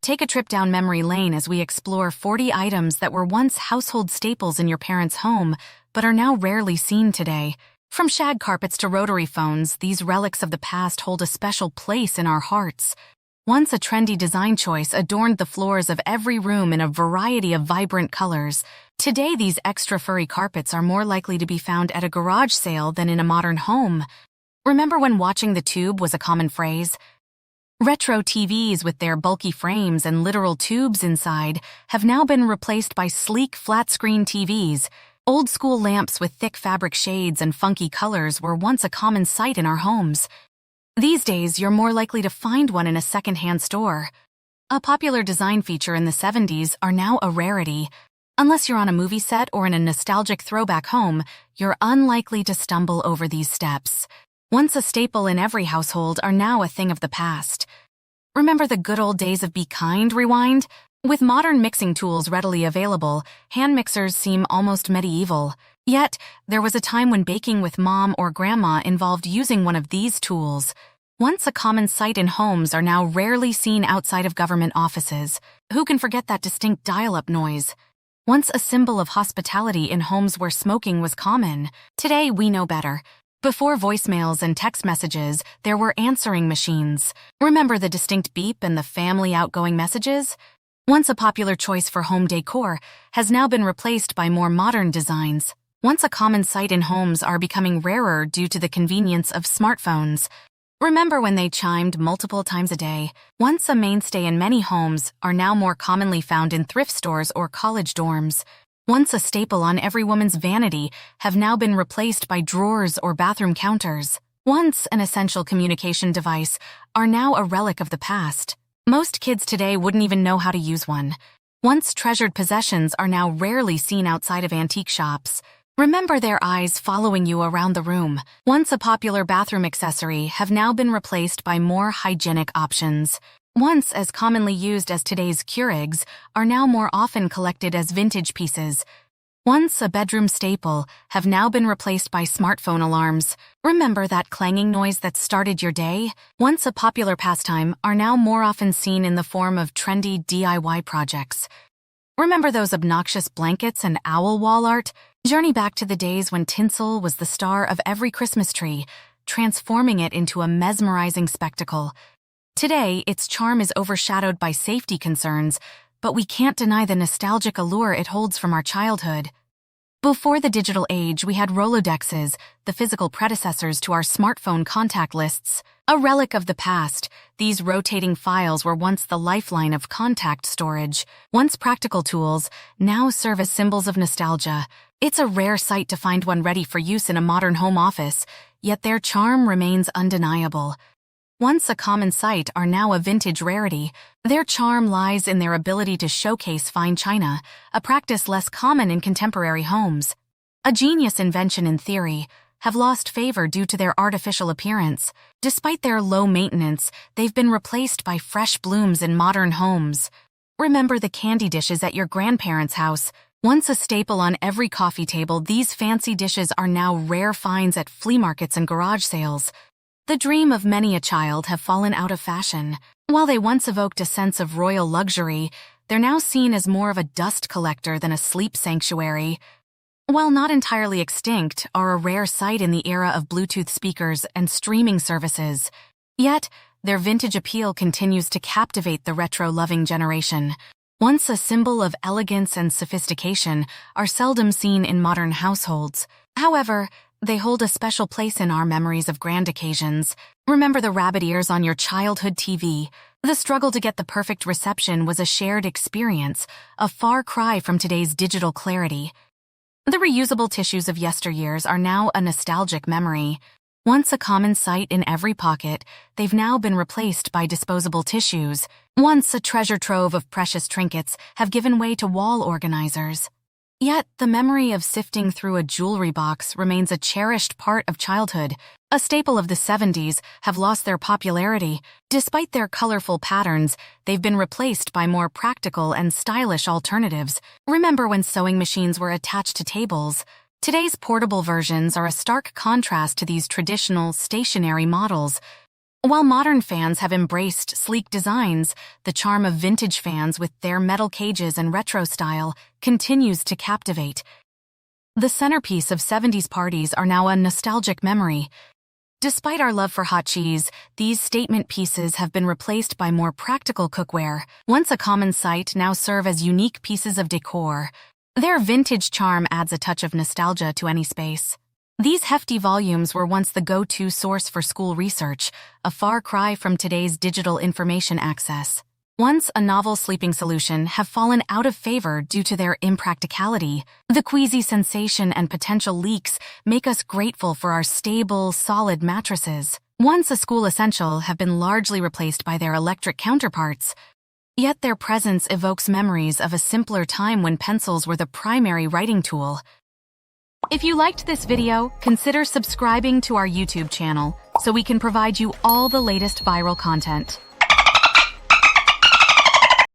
Take a trip down memory lane as we explore 40 items that were once household staples in your parents' home, but are now rarely seen today. From shag carpets to rotary phones, these relics of the past hold a special place in our hearts. Once a trendy design choice adorned the floors of every room in a variety of vibrant colors, today these extra furry carpets are more likely to be found at a garage sale than in a modern home. Remember when watching the tube was a common phrase? Retro TVs with their bulky frames and literal tubes inside have now been replaced by sleek flat-screen TVs. Old-school lamps with thick fabric shades and funky colors were once a common sight in our homes. These days, you're more likely to find one in a second-hand store. A popular design feature in the 70s are now a rarity. Unless you're on a movie set or in a nostalgic throwback home, you're unlikely to stumble over these steps. Once a staple in every household are now a thing of the past. Remember the good old days of Be Kind Rewind? With modern mixing tools readily available, hand mixers seem almost medieval. Yet, there was a time when baking with mom or grandma involved using one of these tools. Once a common sight in homes are now rarely seen outside of government offices. Who can forget that distinct dial-up noise? Once a symbol of hospitality in homes where smoking was common. Today, we know better. Before voicemails and text messages, there were answering machines. Remember the distinct beep and the family outgoing messages? Once a popular choice for home decor, has now been replaced by more modern designs. Once a common sight in homes are becoming rarer due to the convenience of smartphones. Remember when they chimed multiple times a day? Once a mainstay in many homes are now more commonly found in thrift stores or college dorms. Once a staple on every woman's vanity have now been replaced by drawers or bathroom counters. Once an essential communication device are now a relic of the past. Most kids today wouldn't even know how to use one. Once treasured possessions are now rarely seen outside of antique shops. Remember their eyes following you around the room. Once a popular bathroom accessory have now been replaced by more hygienic options. Once as commonly used as today's Keurigs are now more often collected as vintage pieces. Once a bedroom staple have now been replaced by smartphone alarms. Remember that clanging noise that started your day? Once a popular pastime are now more often seen in the form of trendy DIY projects. Remember those obnoxious blankets and owl wall art? Journey back to the days when tinsel was the star of every Christmas tree, transforming it into a mesmerizing spectacle. Today, its charm is overshadowed by safety concerns, but we can't deny the nostalgic allure it holds from our childhood. Before the digital age, we had Rolodexes, the physical predecessors to our smartphone contact lists. A relic of the past, these rotating files were once the lifeline of contact storage. Once practical tools, now serve as symbols of nostalgia. It's a rare sight to find one ready for use in a modern home office, yet their charm remains undeniable. Once a common sight are now a vintage rarity. Their charm lies in their ability to showcase fine china, a practice less common in contemporary homes. A genius invention in theory, have lost favor due to their artificial appearance. Despite their low maintenance, they've been replaced by fresh blooms in modern homes. Remember the candy dishes at your grandparents' house. Once a staple on every coffee table, these fancy dishes are now rare finds at flea markets and garage sales. The dream of many a child have fallen out of fashion. While they once evoked a sense of royal luxury, they're now seen as more of a dust collector than a sleep sanctuary. While not entirely extinct, are a rare sight in the era of Bluetooth speakers and streaming services. Yet, their vintage appeal continues to captivate the retro-loving generation. Once a symbol of elegance and sophistication, are seldom seen in modern households. However, they hold a special place in our memories of grand occasions. Remember the rabbit ears on your childhood TV? The struggle to get the perfect reception was a shared experience, a far cry from today's digital clarity. The reusable tissues of yesteryears are now a nostalgic memory. Once a common sight in every pocket, they've now been replaced by disposable tissues. Once a treasure trove of precious trinkets have given way to wall organizers. Yet, the memory of sifting through a jewelry box remains a cherished part of childhood. A staple of the 70s have lost their popularity. Despite their colorful patterns, they've been replaced by more practical and stylish alternatives. Remember when sewing machines were attached to tables? Today's portable versions are a stark contrast to these traditional, stationary models. While modern fans have embraced sleek designs, the charm of vintage fans with their metal cages and retro style continues to captivate. The centerpiece of 70s parties are now a nostalgic memory. Despite our love for hot cheese, these statement pieces have been replaced by more practical cookware. Once a common sight, now serve as unique pieces of decor. Their vintage charm adds a touch of nostalgia to any space. These hefty volumes were once the go-to source for school research, a far cry from today's digital information access. Once a novel sleeping solution have fallen out of favor due to their impracticality. The queasy sensation and potential leaks make us grateful for our stable, solid mattresses. Once a school essential have been largely replaced by their electric counterparts. Yet their presence evokes memories of a simpler time when pencils were the primary writing tool. If you liked this video, consider subscribing to our YouTube channel so we can provide you all the latest viral content.